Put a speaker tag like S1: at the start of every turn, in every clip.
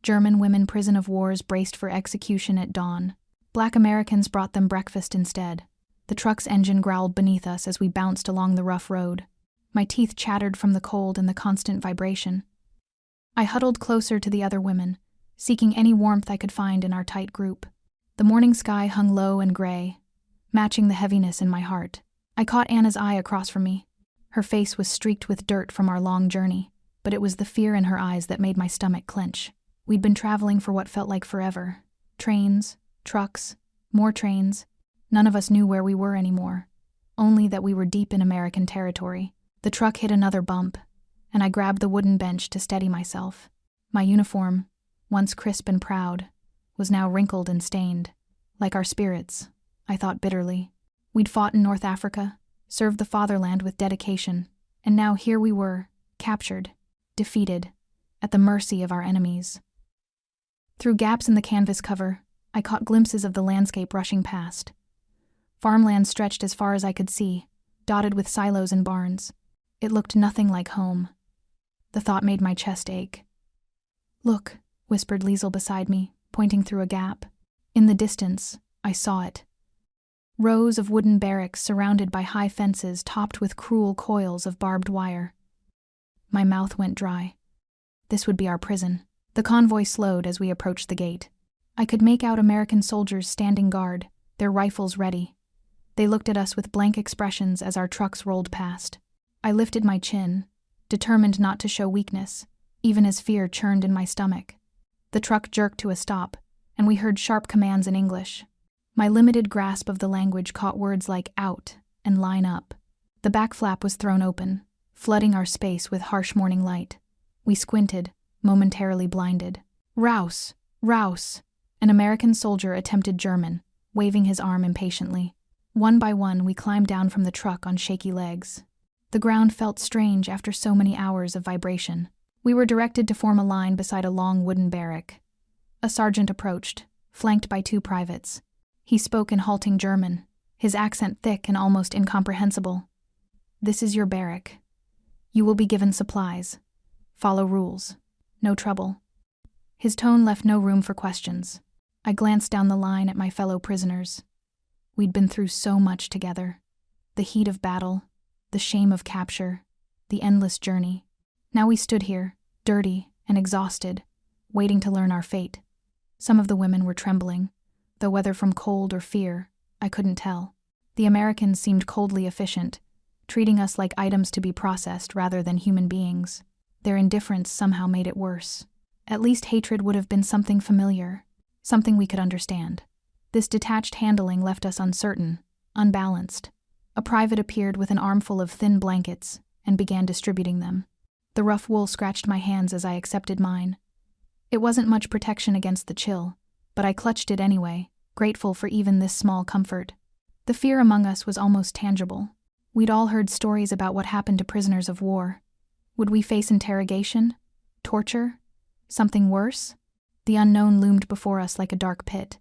S1: German women prison of wars braced for execution at dawn. Black Americans brought them breakfast instead. The truck's engine growled beneath us as we bounced along the rough road. My teeth chattered from the cold and the constant vibration. I huddled closer to the other women, seeking any warmth I could find in our tight group. The morning sky hung low and gray, matching the heaviness in my heart. I caught Anna's eye across from me. Her face was streaked with dirt from our long journey, but it was the fear in her eyes that made my stomach clench. We'd been traveling for what felt like forever. Trains, trucks, more trains. None of us knew where we were anymore, only that we were deep in American territory. The truck hit another bump, and I grabbed the wooden bench to steady myself. My uniform, once crisp and proud, was now wrinkled and stained. Like our spirits, I thought bitterly. We'd fought in North Africa, served the fatherland with dedication, and now here we were, captured, defeated, at the mercy of our enemies. Through gaps in the canvas cover, I caught glimpses of the landscape rushing past. Farmland stretched as far as I could see, dotted with silos and barns. It looked nothing like home. The thought made my chest ache. "Look," whispered Liesel beside me, pointing through a gap. In the distance, I saw it. Rows of wooden barracks surrounded by high fences topped with cruel coils of barbed wire. My mouth went dry. This would be our prison. The convoy slowed as we approached the gate. I could make out American soldiers standing guard, their rifles ready. They looked at us with blank expressions as our trucks rolled past. I lifted my chin, determined not to show weakness, even as fear churned in my stomach. The truck jerked to a stop, and we heard sharp commands in English. My limited grasp of the language caught words like out and line up. The back flap was thrown open, flooding our space with harsh morning light. We squinted, momentarily blinded. "Raus! Raus!" An American soldier attempted German, waving his arm impatiently. One by one, we climbed down from the truck on shaky legs. The ground felt strange after so many hours of vibration. We were directed to form a line beside a long wooden barrack. A sergeant approached, flanked by 2 privates. He spoke in halting German, his accent thick and almost incomprehensible. "This is your barrack. You will be given supplies. Follow rules. No trouble." His tone left no room for questions. I glanced down the line at my fellow prisoners. We'd been through so much together. The heat of battle, the shame of capture, the endless journey. Now we stood here, dirty and exhausted, waiting to learn our fate. Some of the women were trembling, though whether from cold or fear, I couldn't tell. The Americans seemed coldly efficient, treating us like items to be processed rather than human beings. Their indifference somehow made it worse. At least hatred would have been something familiar, something we could understand. This detached handling left us uncertain, unbalanced. A private appeared with an armful of thin blankets and began distributing them. The rough wool scratched my hands as I accepted mine. It wasn't much protection against the chill, but I clutched it anyway, grateful for even this small comfort. The fear among us was almost tangible. We'd all heard stories about what happened to prisoners of war. Would we face interrogation? Torture? Something worse? The unknown loomed before us like a dark pit,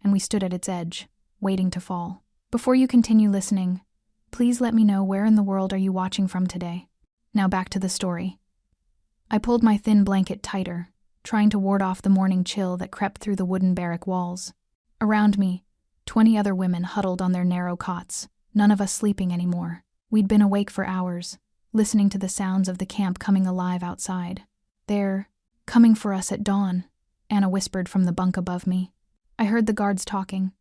S1: and we stood at its edge, waiting to fall. Before you continue listening, please let me know where in the world are you watching from today. Now back to the story. I pulled my thin blanket tighter, trying to ward off the morning chill that crept through the wooden barrack walls. Around me, 20 other women huddled on their narrow cots, none of us sleeping anymore. We'd been awake for hours, listening to the sounds of the camp coming alive outside. "They're coming for us at dawn," Anna whispered from the bunk above me. I heard the guards talking.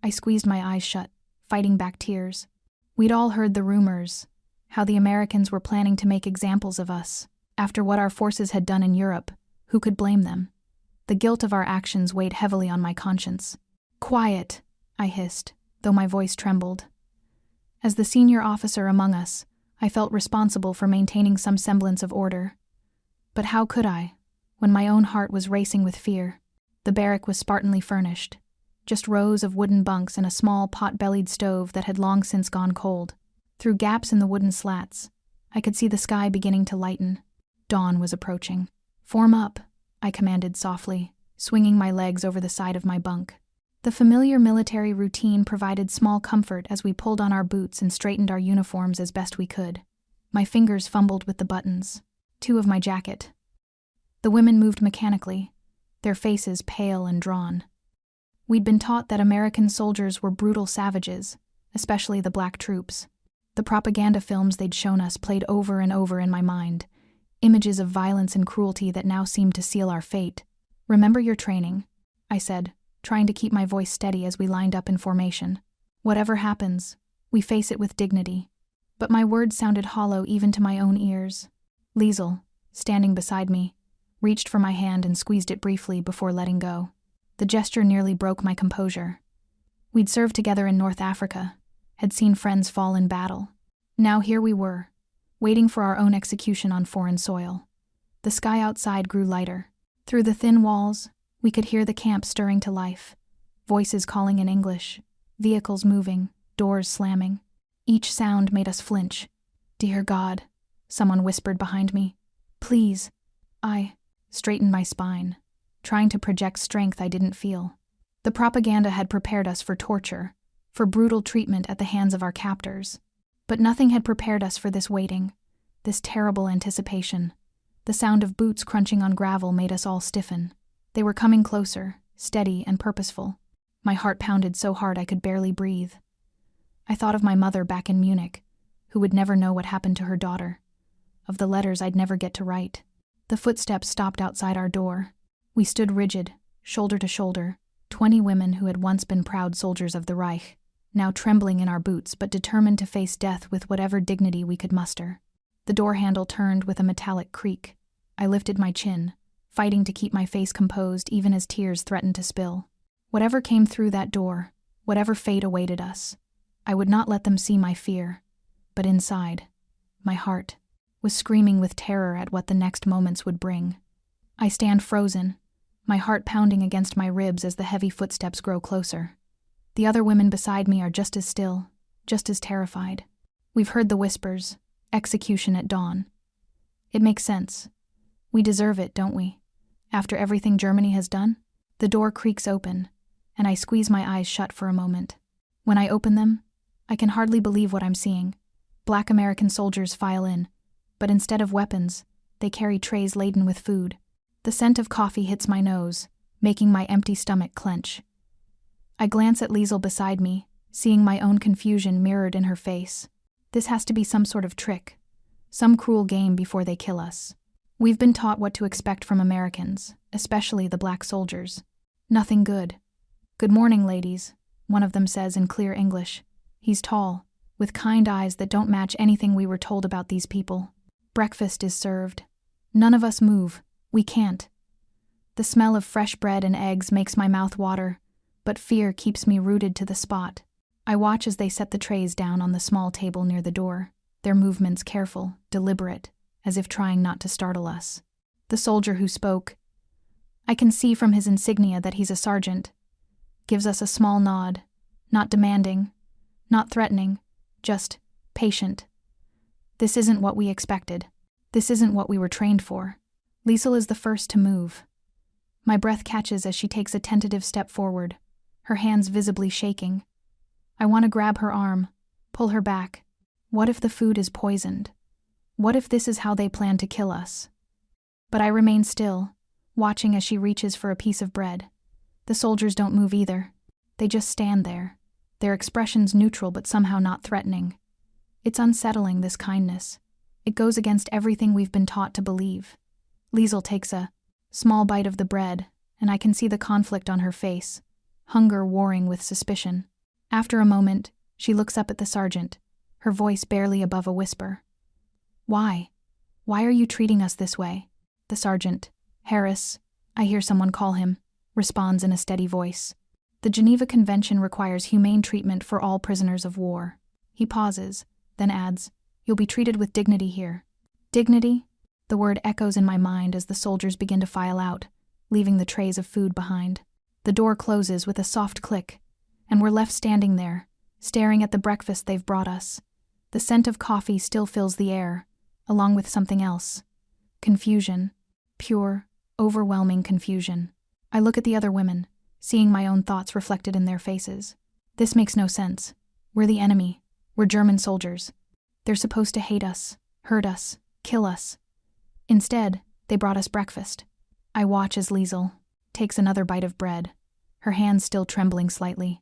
S1: I squeezed my eyes shut, fighting back tears. We'd all heard the rumors, how the Americans were planning to make examples of us. After what our forces had done in Europe, who could blame them? The guilt of our actions weighed heavily on my conscience. "Quiet," I hissed, though my voice trembled. As the senior officer among us, I felt responsible for maintaining some semblance of order. But how could I, when my own heart was racing with fear? The barrack was spartanly furnished, just rows of wooden bunks and a small pot-bellied stove that had long since gone cold. Through gaps in the wooden slats, I could see the sky beginning to lighten. Dawn was approaching. "Form up," I commanded softly, swinging my legs over the side of my bunk. The familiar military routine provided small comfort as we pulled on our boots and straightened our uniforms as best we could. My fingers fumbled with the buttons, 2 of my jacket. The women moved mechanically, their faces pale and drawn. We'd been taught that American soldiers were brutal savages, especially the black troops. The propaganda films they'd shown us played over and over in my mind, images of violence and cruelty that now seemed to seal our fate. "Remember your training," I said, trying to keep my voice steady as we lined up in formation. "Whatever happens, we face it with dignity." But my words sounded hollow even to my own ears. Liesel, standing beside me, reached for my hand and squeezed it briefly before letting go. The gesture nearly broke my composure. We'd served together in North Africa, had seen friends fall in battle. Now here we were, waiting for our own execution on foreign soil. The sky outside grew lighter. Through the thin walls, we could hear the camp stirring to life, voices calling in English, vehicles moving, doors slamming. Each sound made us flinch. "Dear God," someone whispered behind me. "Please." I straightened my spine, trying to project strength I didn't feel. The propaganda had prepared us for torture, for brutal treatment at the hands of our captors. But nothing had prepared us for this waiting, this terrible anticipation. The sound of boots crunching on gravel made us all stiffen. They were coming closer, steady and purposeful. My heart pounded so hard I could barely breathe. I thought of my mother back in Munich, who would never know what happened to her daughter, of the letters I'd never get to write. The footsteps stopped outside our door. We stood rigid, shoulder to shoulder, 20 women who had once been proud soldiers of the Reich, now trembling in our boots but determined to face death with whatever dignity we could muster. The door handle turned with a metallic creak. I lifted my chin, fighting to keep my face composed even as tears threatened to spill. Whatever came through that door, whatever fate awaited us, I would not let them see my fear, but inside, my heart was screaming with terror at what the next moments would bring. I stand frozen, my heart pounding against my ribs as the heavy footsteps grow closer. The other women beside me are just as still, just as terrified. We've heard the whispers, execution at dawn. It makes sense. We deserve it, don't we? After everything Germany has done? The door creaks open, and I squeeze my eyes shut for a moment. When I open them, I can hardly believe what I'm seeing. Black American soldiers file in, but instead of weapons, they carry trays laden with food. The scent of coffee hits my nose, making my empty stomach clench. I glance at Liesel beside me, seeing my own confusion mirrored in her face. This has to be some sort of trick, some cruel game before they kill us. We've been taught what to expect from Americans, especially the black soldiers. Nothing good. "Good morning, ladies," one of them says in clear English. He's tall, with kind eyes that don't match anything we were told about these people. Breakfast is served. None of us move. We can't. The smell of fresh bread and eggs makes my mouth water, but fear keeps me rooted to the spot. I watch as they set the trays down on the small table near the door, their movements careful, deliberate, as if trying not to startle us. The soldier who spoke, I can see from his insignia that he's a sergeant, gives us a small nod, not demanding, not threatening, just patient. This isn't what we expected. This isn't what we were trained for. Liesel is the first to move. My breath catches as she takes a tentative step forward, her hands visibly shaking. I want to grab her arm, pull her back. What if the food is poisoned? What if this is how they plan to kill us? But I remain still, watching as she reaches for a piece of bread. The soldiers don't move either. They just stand there, their expressions neutral but somehow not threatening. It's unsettling, this kindness. It goes against everything we've been taught to believe. Liesel takes a small bite of the bread, and I can see the conflict on her face, hunger warring with suspicion. After a moment, she looks up at the sergeant, her voice barely above a whisper. "Why? Why are you treating us this way?" The sergeant, Harris, I hear someone call him, responds in a steady voice. "The Geneva Convention requires humane treatment for all prisoners of war." He pauses, then adds, "You'll be treated with dignity here." Dignity? The word echoes in my mind as the soldiers begin to file out, leaving the trays of food behind. The door closes with a soft click, and we're left standing there, staring at the breakfast they've brought us. The scent of coffee still fills the air, along with something else. Confusion. Pure, overwhelming confusion. I look at the other women, seeing my own thoughts reflected in their faces. This makes no sense. We're the enemy. We're German soldiers. They're supposed to hate us, hurt us, kill us. Instead, they brought us breakfast. I watch as Liesel takes another bite of bread, her hands still trembling slightly.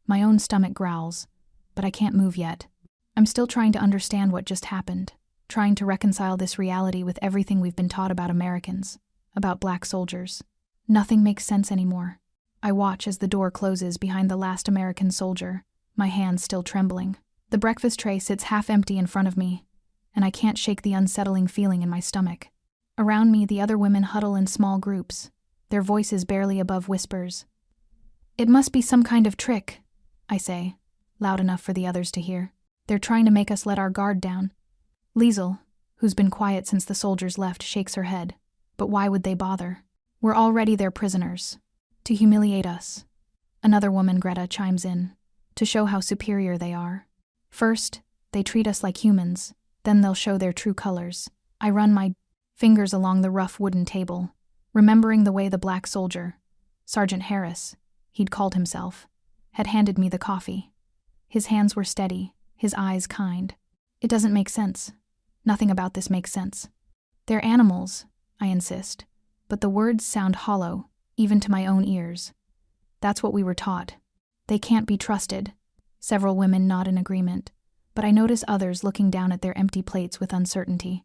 S1: My own stomach growls, but I can't move yet. I'm still trying to understand what just happened, trying to reconcile this reality with everything we've been taught about Americans, about black soldiers. Nothing makes sense anymore. I watch as the door closes behind the last American soldier, my hands still trembling. The breakfast tray sits half empty in front of me, and I can't shake the unsettling feeling in my stomach. Around me, the other women huddle in small groups, their voices barely above whispers. "It must be some kind of trick," I say, loud enough for the others to hear. "They're trying to make us let our guard down." Liesel, who's been quiet since the soldiers left, shakes her head. But why would they bother? We're already their prisoners. To humiliate us. Another woman, Greta, chimes in. To show how superior they are. First, they treat us like humans, then they'll show their true colors. I run my fingers along the rough wooden table, remembering the way the black soldier, Sergeant Harris, he'd called himself, had handed me the coffee. His hands were steady, his eyes kind. It doesn't make sense. Nothing about this makes sense. They're animals, I insist, but the words sound hollow, even to my own ears. That's what we were taught. They can't be trusted. Several women nod in agreement, but I notice others looking down at their empty plates with uncertainty.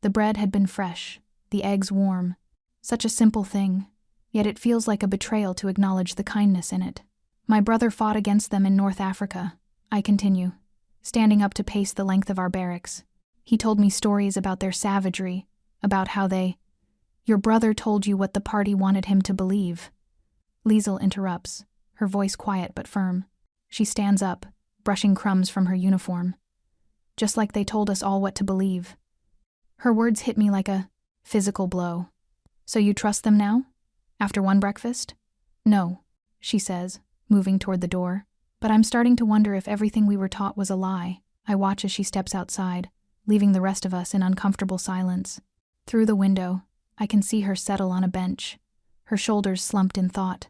S1: The bread had been fresh, the eggs warm. Such a simple thing, yet it feels like a betrayal to acknowledge the kindness in it. My brother fought against them in North Africa, I continue, standing up to pace the length of our barracks. He told me stories about their savagery, about how they... Your brother told you what the party wanted him to believe. Liesel interrupts, her voice quiet but firm. She stands up, brushing crumbs from her uniform. Just like they told us all what to believe. Her words hit me like a physical blow. So you trust them now? After one breakfast? No, she says, moving toward the door. But I'm starting to wonder if everything we were taught was a lie. I watch as she steps outside, leaving the rest of us in uncomfortable silence. Through the window, I can see her settle on a bench, her shoulders slumped in thought.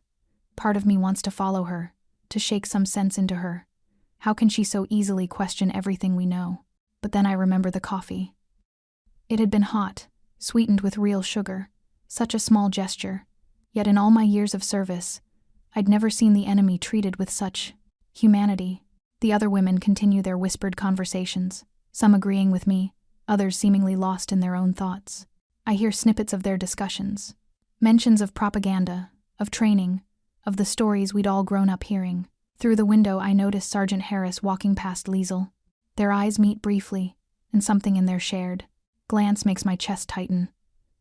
S1: Part of me wants to follow her, to shake some sense into her. How can she so easily question everything we know? But then I remember the coffee. It had been hot, sweetened with real sugar, such a small gesture. Yet in all my years of service, I'd never seen the enemy treated with such humanity. The other women continue their whispered conversations, some agreeing with me, others seemingly lost in their own thoughts. I hear snippets of their discussions, mentions of propaganda, of training, of the stories we'd all grown up hearing. Through the window, I notice Sergeant Harris walking past Liesel. Their eyes meet briefly, and something in their shared glance makes my chest tighten.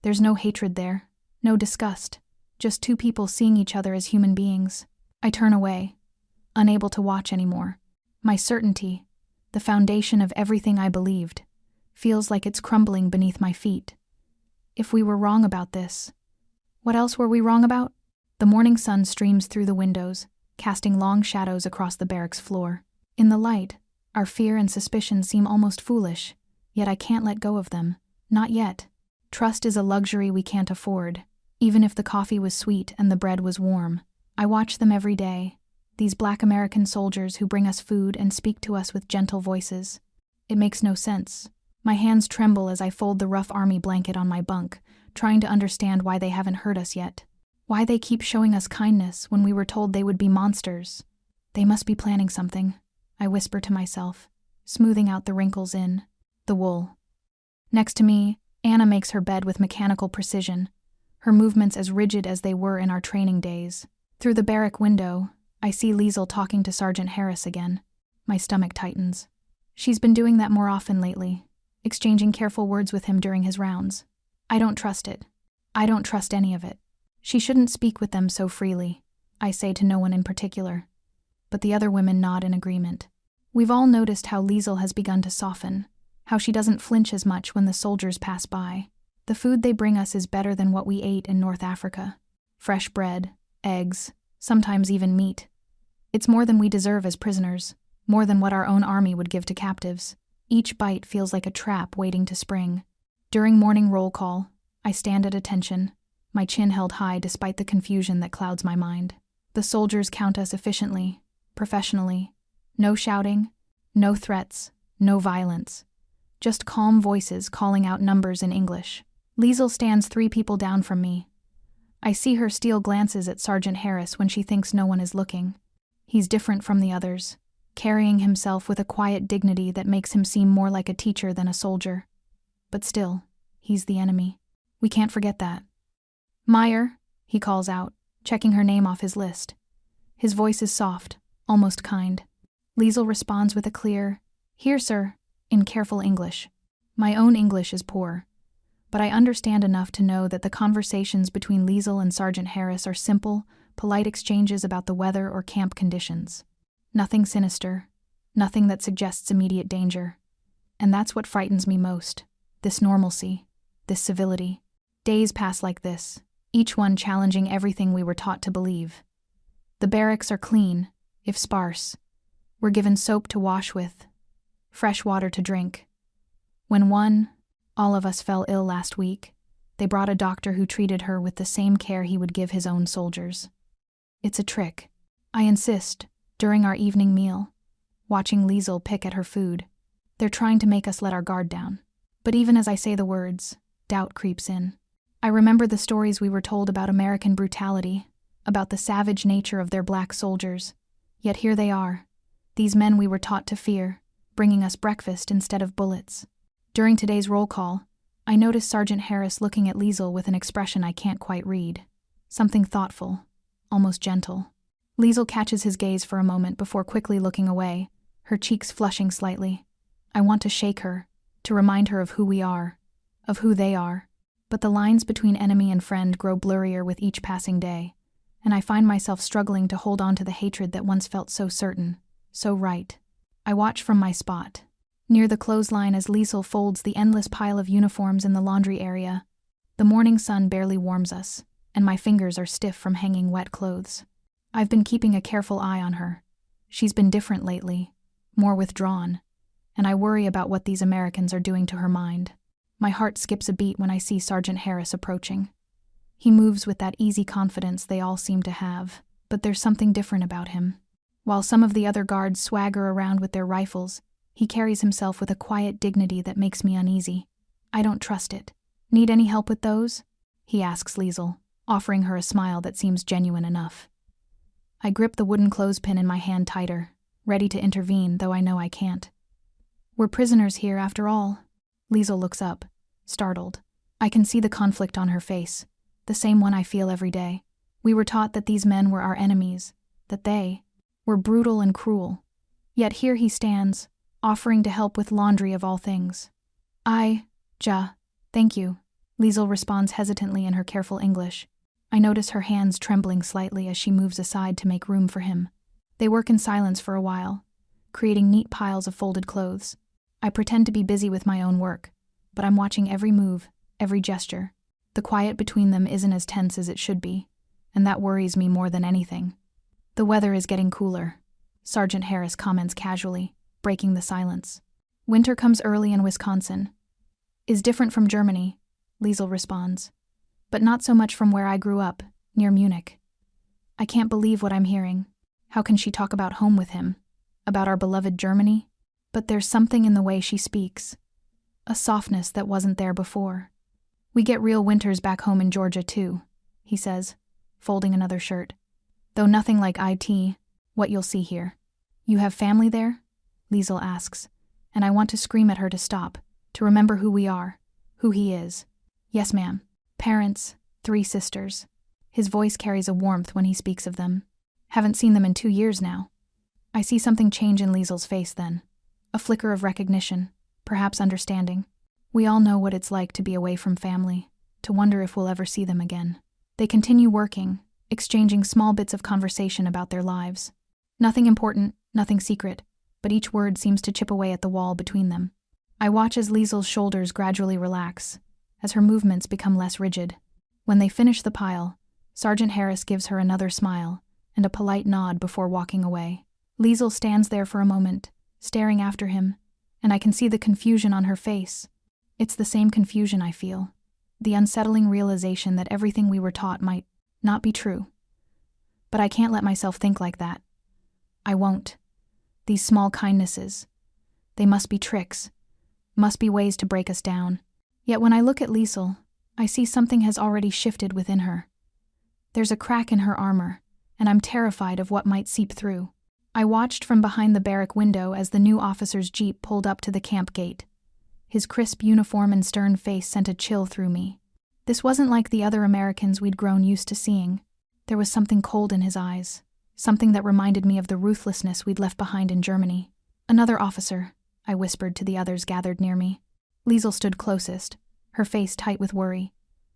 S1: There's no hatred there, no disgust, just two people seeing each other as human beings. I turn away, unable to watch anymore. My certainty, the foundation of everything I believed, feels like it's crumbling beneath my feet. If we were wrong about this, what else were we wrong about? The morning sun streams through the windows, casting long shadows across the barracks floor. In the light, our fear and suspicion seem almost foolish, yet I can't let go of them. Not yet. Trust is a luxury we can't afford, even if the coffee was sweet and the bread was warm. I watch them every day, these black American soldiers who bring us food and speak to us with gentle voices. It makes no sense. My hands tremble as I fold the rough army blanket on my bunk, trying to understand why they haven't hurt us yet. Why they keep showing us kindness when we were told they would be monsters. They must be planning something, I whisper to myself, smoothing out the wrinkles in the wool. Next to me, Anna makes her bed with mechanical precision, her movements as rigid as they were in our training days. Through the barrack window, I see Liesel talking to Sergeant Harris again. My stomach tightens. She's been doing that more often lately, exchanging careful words with him during his rounds. I don't trust it. I don't trust any of it. She shouldn't speak with them so freely, I say to no one in particular. But the other women nod in agreement. We've all noticed how Liesel has begun to soften, how she doesn't flinch as much when the soldiers pass by. The food they bring us is better than what we ate in North Africa. Fresh bread, eggs, sometimes even meat. It's more than we deserve as prisoners, more than what our own army would give to captives. Each bite feels like a trap waiting to spring. During morning roll call, I stand at attention, my chin held high despite the confusion that clouds my mind. The soldiers count us efficiently, professionally. No shouting, no threats, no violence. Just calm voices calling out numbers in English. Liesel stands 3 people down from me. I see her steal glances at Sergeant Harris when she thinks no one is looking. He's different from the others, carrying himself with a quiet dignity that makes him seem more like a teacher than a soldier. But still, he's the enemy. We can't forget that. "Meyer," he calls out, checking her name off his list. His voice is soft, almost kind. Liesl responds with a clear, "Here, sir," in careful English. My own English is poor, but I understand enough to know that the conversations between Liesl and Sergeant Harris are simple, polite exchanges about the weather or camp conditions. Nothing sinister, nothing that suggests immediate danger. And that's what frightens me most, this normalcy, this civility. Days pass like this, each one challenging everything we were taught to believe. The barracks are clean, if sparse. We're given soap to wash with, fresh water to drink. When all of us fell ill last week, they brought a doctor who treated her with the same care he would give his own soldiers. It's a trick. I insist, during our evening meal, watching Liesl pick at her food. They're trying to make us let our guard down. But even as I say the words, doubt creeps in. I remember the stories we were told about American brutality, about the savage nature of their black soldiers. Yet here they are, these men we were taught to fear, bringing us breakfast instead of bullets. During today's roll call, I noticed Sergeant Harris looking at Liesl with an expression I can't quite read. Something thoughtful, almost gentle. Liesl catches his gaze for a moment before quickly looking away, her cheeks flushing slightly. I want to shake her, to remind her of who we are, of who they are. But the lines between enemy and friend grow blurrier with each passing day, and I find myself struggling to hold on to the hatred that once felt so certain, so right. I watch from my spot, near the clothesline as Liesl folds the endless pile of uniforms in the laundry area. The morning sun barely warms us, and my fingers are stiff from hanging wet clothes. I've been keeping a careful eye on her. She's been different lately, more withdrawn, and I worry about what these Americans are doing to her mind. My heart skips a beat when I see Sergeant Harris approaching. He moves with that easy confidence they all seem to have, but there's something different about him. While some of the other guards swagger around with their rifles, he carries himself with a quiet dignity that makes me uneasy. I don't trust it. "Need any help with those?" he asks Liesl, offering her a smile that seems genuine enough. I grip the wooden clothespin in my hand tighter, ready to intervene, though I know I can't. "We're prisoners here, after all." Liesl looks up, startled. I can see the conflict on her face, the same one I feel every day. We were taught that these men were our enemies, that they were brutal and cruel. Yet here he stands, offering to help with laundry of all things. Thank you," Liesl responds hesitantly in her careful English. I notice her hands trembling slightly as she moves aside to make room for him. They work in silence for a while, creating neat piles of folded clothes. I pretend to be busy with my own work, but I'm watching every move, every gesture. The quiet between them isn't as tense as it should be, and that worries me more than anything. "The weather is getting cooler," Sergeant Harris comments casually, breaking the silence. "Winter comes early in Wisconsin. Is different from Germany," Liesl responds, "but not so much from where I grew up, near Munich." I can't believe what I'm hearing. How can she talk about home with him? About our beloved Germany? But there's something in the way she speaks. A softness that wasn't there before. "We get real winters back home in Georgia too," he says, folding another shirt. "Though nothing like what you'll see here." "You have family there?" Liesl asks, and I want to scream at her to stop, to remember who we are, who he is. "Yes, ma'am. Parents, 3 sisters." His voice carries a warmth when he speaks of them. "Haven't seen them in 2 years now." I see something change in Liesl's face then. A flicker of recognition, perhaps understanding. We all know what it's like to be away from family, to wonder if we'll ever see them again. They continue working, exchanging small bits of conversation about their lives. Nothing important, nothing secret, but each word seems to chip away at the wall between them. I watch as Liesl's shoulders gradually relax, as her movements become less rigid. When they finish the pile, Sergeant Harris gives her another smile and a polite nod before walking away. Liesl stands there for a moment, staring after him, and I can see the confusion on her face. It's the same confusion I feel, the unsettling realization that everything we were taught might not be true. But I can't let myself think like that. I won't. These small kindnesses, they must be tricks, must be ways to break us down. Yet when I look at Liesl, I see something has already shifted within her. There's a crack in her armor, and I'm terrified of what might seep through. I watched from behind the barrack window as the new officer's jeep pulled up to the camp gate. His crisp uniform and stern face sent a chill through me. This wasn't like the other Americans we'd grown used to seeing. There was something cold in his eyes, something that reminded me of the ruthlessness we'd left behind in Germany. "Another officer," I whispered to the others gathered near me. Liesl stood closest, her face tight with worry.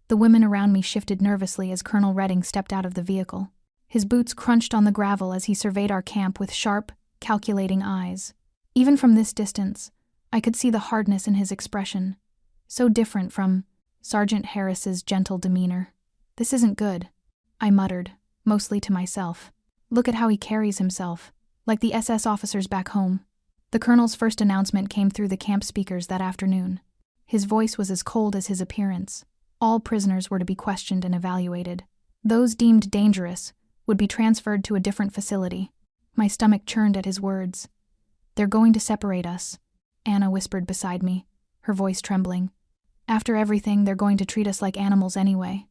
S1: The women around me shifted nervously as Colonel Redding stepped out of the vehicle. His boots crunched on the gravel as he surveyed our camp with sharp, calculating eyes. Even from this distance, I could see the hardness in his expression, so different from Sergeant Harris's gentle demeanor. "This isn't good," I muttered, mostly to myself. "Look at how he carries himself, like the SS officers back home." The colonel's first announcement came through the camp speakers that afternoon. His voice was as cold as his appearance. All prisoners were to be questioned and evaluated. Those deemed dangerous would be transferred to a different facility. My stomach churned at his words. "They're going to separate us," Anna whispered beside me, her voice trembling. "After everything, they're going to treat us like animals anyway."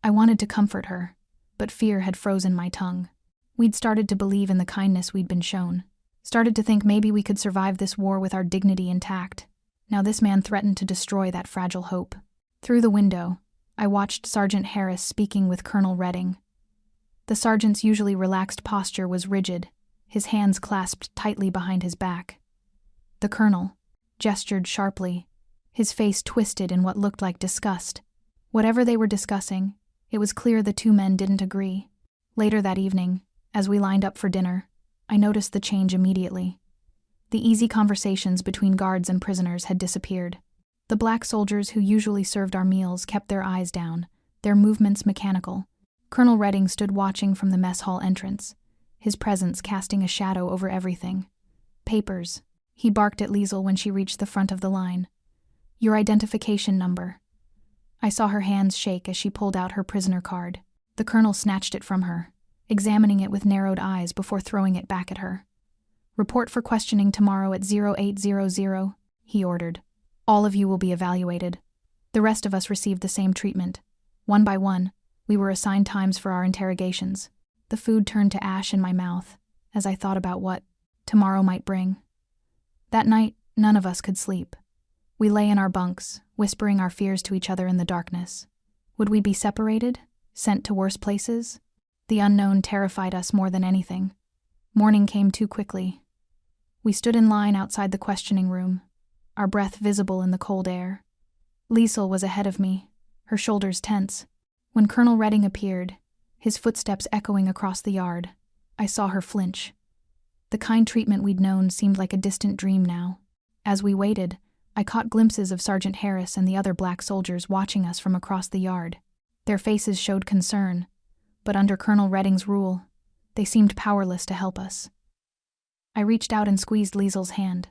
S1: I wanted to comfort her, but fear had frozen my tongue. We'd started to believe in the kindness we'd been shown. Started to think maybe we could survive this war with our dignity intact. Now this man threatened to destroy that fragile hope. Through the window, I watched Sergeant Harris speaking with Colonel Redding. The sergeant's usually relaxed posture was rigid, his hands clasped tightly behind his back. The colonel gestured sharply, his face twisted in what looked like disgust. Whatever they were discussing, it was clear the two men didn't agree. Later that evening, as we lined up for dinner, I noticed the change immediately. The easy conversations between guards and prisoners had disappeared. The black soldiers who usually served our meals kept their eyes down, their movements mechanical. Colonel Redding stood watching from the mess hall entrance, his presence casting a shadow over everything. "Papers," he barked at Liesl when she reached the front of the line. "Your identification number." I saw her hands shake as she pulled out her prisoner card. The colonel snatched it from her, examining it with narrowed eyes before throwing it back at her. "Report for questioning tomorrow at 0800, he ordered. "All of you will be evaluated." The rest of us received the same treatment. One by one, we were assigned times for our interrogations. The food turned to ash in my mouth as I thought about what tomorrow might bring. That night, none of us could sleep. We lay in our bunks, whispering our fears to each other in the darkness. Would we be separated? Sent to worse places? The unknown terrified us more than anything. Morning came too quickly. We stood in line outside the questioning room, our breath visible in the cold air. Liesl was ahead of me, her shoulders tense. When Colonel Redding appeared, his footsteps echoing across the yard, I saw her flinch. The kind treatment we'd known seemed like a distant dream now. As we waited, I caught glimpses of Sergeant Harris and the other black soldiers watching us from across the yard. Their faces showed concern, but under Colonel Redding's rule, they seemed powerless to help us. I reached out and squeezed Liesl's hand.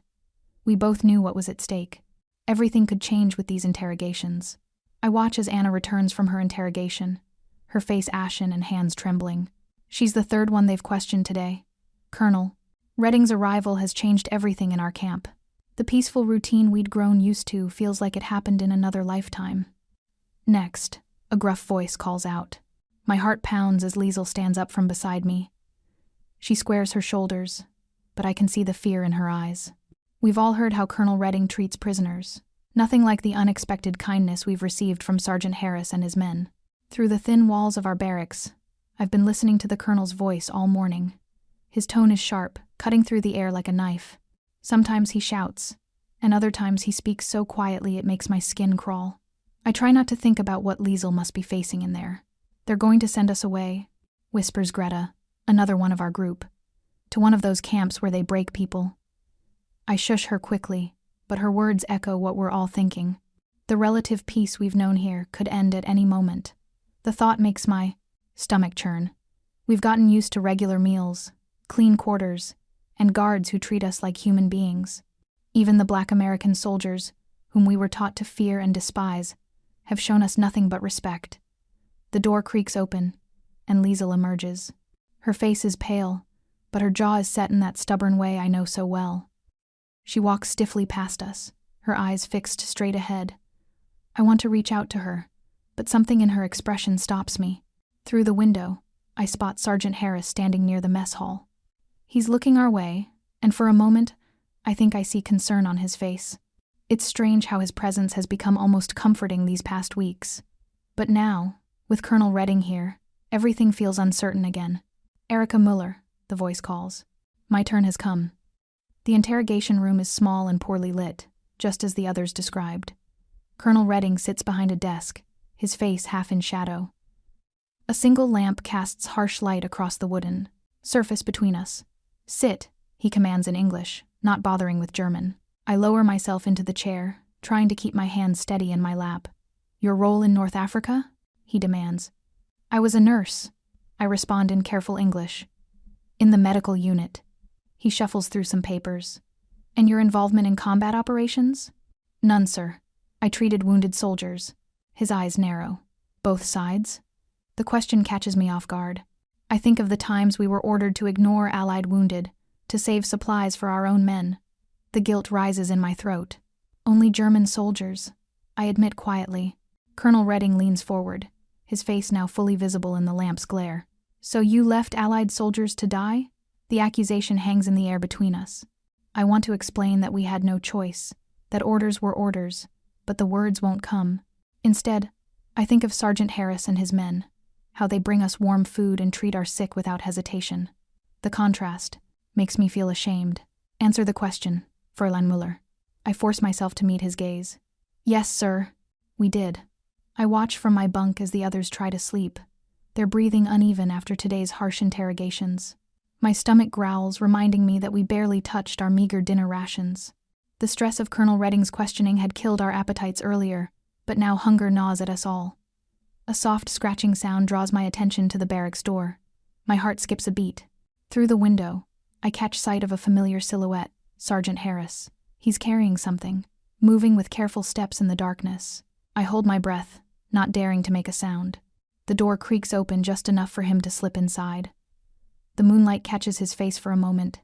S1: We both knew what was at stake. Everything could change with these interrogations. I watch as Anna returns from her interrogation, her face ashen and hands trembling. She's the third one they've questioned today. "Colonel, Redding's arrival has changed everything in our camp. The peaceful routine we'd grown used to feels like it happened in another lifetime." "Next," a gruff voice calls out. My heart pounds as Liesl stands up from beside me. She squares her shoulders, but I can see the fear in her eyes. We've all heard how Colonel Redding treats prisoners. Nothing like the unexpected kindness we've received from Sergeant Harris and his men. Through the thin walls of our barracks, I've been listening to the colonel's voice all morning. His tone is sharp, cutting through the air like a knife. Sometimes he shouts, and other times he speaks so quietly it makes my skin crawl. I try not to think about what Liesl must be facing in there. "They're going to send us away," whispers Greta, another one of our group, "to one of those camps where they break people." I shush her quickly, but her words echo what we're all thinking. The relative peace we've known here could end at any moment. The thought makes my stomach churn. We've gotten used to regular meals, clean quarters, and guards who treat us like human beings. Even the Black American soldiers, whom we were taught to fear and despise, have shown us nothing but respect. The door creaks open, and Liesl emerges. Her face is pale, but her jaw is set in that stubborn way I know so well. She walks stiffly past us, her eyes fixed straight ahead. I want to reach out to her, but something in her expression stops me. Through the window, I spot Sergeant Harris standing near the mess hall. He's looking our way, and for a moment, I think I see concern on his face. It's strange how his presence has become almost comforting these past weeks. But now, with Colonel Redding here, everything feels uncertain again. "Erika Muller," the voice calls. My turn has come. The interrogation room is small and poorly lit, just as the others described. Colonel Redding sits behind a desk, his face half in shadow. A single lamp casts harsh light across the wooden surface between us. "Sit," he commands in English, not bothering with German. I lower myself into the chair, trying to keep my hands steady in my lap. "Your role in North Africa?" he demands. "I was a nurse," I respond in careful English. "In the medical unit." He shuffles through some papers. "And your involvement in combat operations?" "None, sir. I treated wounded soldiers." His eyes narrow. "Both sides?" The question catches me off guard. I think of the times we were ordered to ignore Allied wounded, to save supplies for our own men. The guilt rises in my throat. "Only German soldiers," I admit quietly. Colonel Redding leans forward, his face now fully visible in the lamp's glare. "So you left Allied soldiers to die?" The accusation hangs in the air between us. I want to explain that we had no choice, that orders were orders, but the words won't come. Instead, I think of Sergeant Harris and his men, how they bring us warm food and treat our sick without hesitation. The contrast makes me feel ashamed. "Answer the question, Fräulein Muller." I force myself to meet his gaze. "Yes, sir. We did." I watch from my bunk as the others try to sleep, their breathing uneven after today's harsh interrogations. My stomach growls, reminding me that we barely touched our meager dinner rations. The stress of Colonel Redding's questioning had killed our appetites earlier, but now hunger gnaws at us all. A soft scratching sound draws my attention to the barracks door. My heart skips a beat. Through the window, I catch sight of a familiar silhouette, Sergeant Harris. He's carrying something, moving with careful steps in the darkness. I hold my breath, not daring to make a sound. The door creaks open just enough for him to slip inside. The moonlight catches his face for a moment,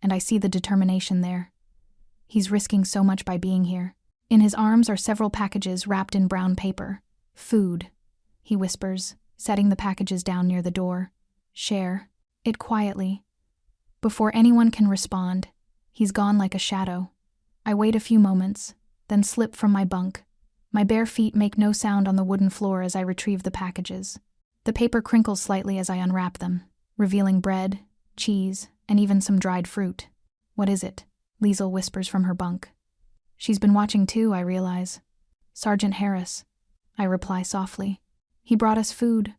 S1: and I see the determination there. He's risking so much by being here. In his arms are several packages wrapped in brown paper. "Food," he whispers, setting the packages down near the door. "Share it quietly." Before anyone can respond, he's gone like a shadow. I wait a few moments, then slip from my bunk. My bare feet make no sound on the wooden floor as I retrieve the packages. The paper crinkles slightly as I unwrap them, revealing bread, cheese, and even some dried fruit. "What is it?" Liesel whispers from her bunk. She's been watching too, I realize. "Sergeant Harris," I reply softly. "He brought us food."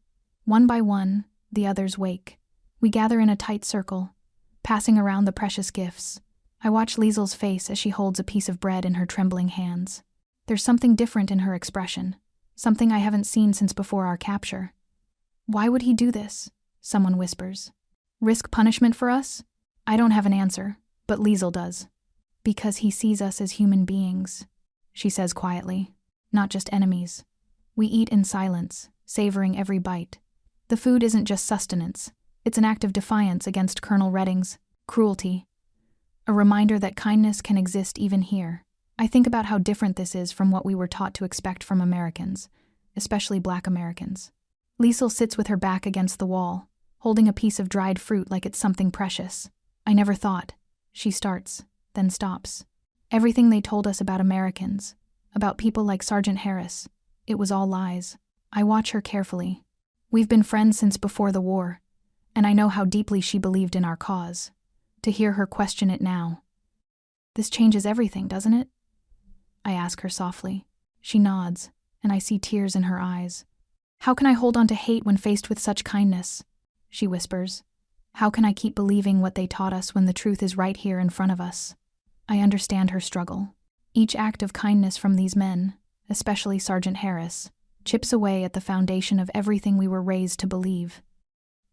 S1: One by one, the others wake. We gather in a tight circle, passing around the precious gifts. I watch Liesel's face as she holds a piece of bread in her trembling hands. There's something different in her expression, something I haven't seen since before our capture. "Why would he do this?" someone whispers. "Risk punishment for us?" I don't have an answer, but Liesel does. "Because he sees us as human beings," she says quietly, "not just enemies." We eat in silence, savoring every bite. The food isn't just sustenance, it's an act of defiance against Colonel Redding's cruelty. A reminder that kindness can exist even here. I think about how different this is from what we were taught to expect from Americans, especially Black Americans. Liesel sits with her back against the wall, holding a piece of dried fruit like it's something precious. "I never thought," she starts, then stops. "Everything they told us about Americans, about people like Sergeant Harris, it was all lies." I watch her carefully. We've been friends since before the war, and I know how deeply she believed in our cause. To hear her question it now. "This changes everything, doesn't it?" I ask her softly. She nods, and I see tears in her eyes. "How can I hold on to hate when faced with such kindness?" she whispers. "How can I keep believing what they taught us when the truth is right here in front of us?" I understand her struggle. Each act of kindness from these men, especially Sergeant Harris, chips away at the foundation of everything we were raised to believe.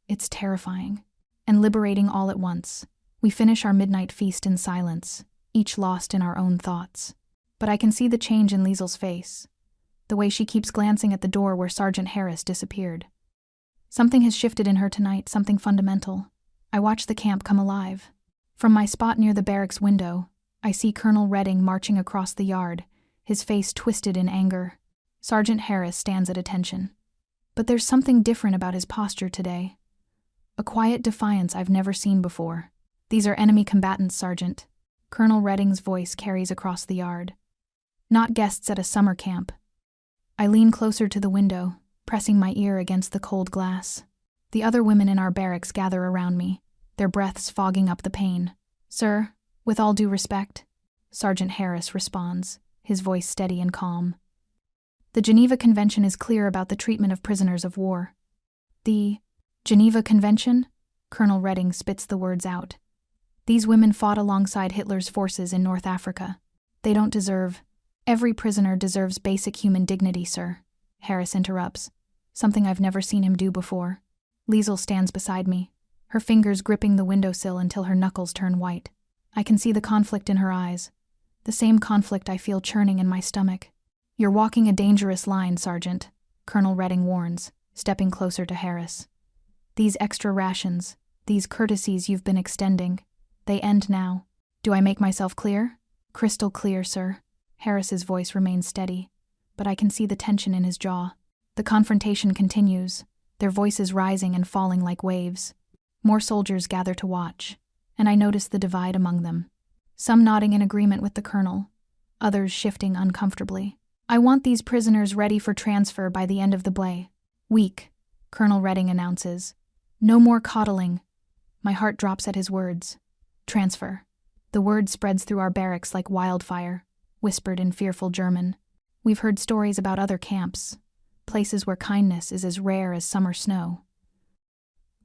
S1: It's terrifying and liberating all at once. We finish our midnight feast in silence, each lost in our own thoughts. But I can see the change in Liesel's face, the way she keeps glancing at the door where Sergeant Harris disappeared. Something has shifted in her tonight, something fundamental. I watch the camp come alive. From my spot near the barracks window, I see Colonel Redding marching across the yard, his face twisted in anger. Sergeant Harris stands at attention. But there's something different about his posture today. A quiet defiance I've never seen before. These are enemy combatants, Sergeant. Colonel Redding's voice carries across the yard. Not guests at a summer camp. I lean closer to the window, pressing my ear against the cold glass. The other women in our barracks gather around me, their breaths fogging up the pain. Sir, with all due respect, Sergeant Harris responds, his voice steady and calm. The Geneva Convention is clear about the treatment of prisoners of war. The Geneva Convention? Colonel Redding spits the words out. These women fought alongside Hitler's forces in North Africa. They don't deserve. Every prisoner deserves basic human dignity, sir. Harris interrupts, something I've never seen him do before. Liesel stands beside me, her fingers gripping the windowsill until her knuckles turn white. I can see the conflict in her eyes, the same conflict I feel churning in my stomach. You're walking a dangerous line, Sergeant, Colonel Redding warns, stepping closer to Harris. These extra rations, these courtesies you've been extending, they end now. Do I make myself clear? Crystal clear, sir. Harris's voice remains steady, but I can see the tension in his jaw. The confrontation continues, their voices rising and falling like waves. More soldiers gather to watch, and I notice the divide among them. Some nodding in agreement with the colonel, others shifting uncomfortably. I want these prisoners ready for transfer by the end of the week, Colonel Redding announces. No more coddling. My heart drops at his words. Transfer. The word spreads through our barracks like wildfire, whispered in fearful German. We've heard stories about other camps, places where kindness is as rare as summer snow.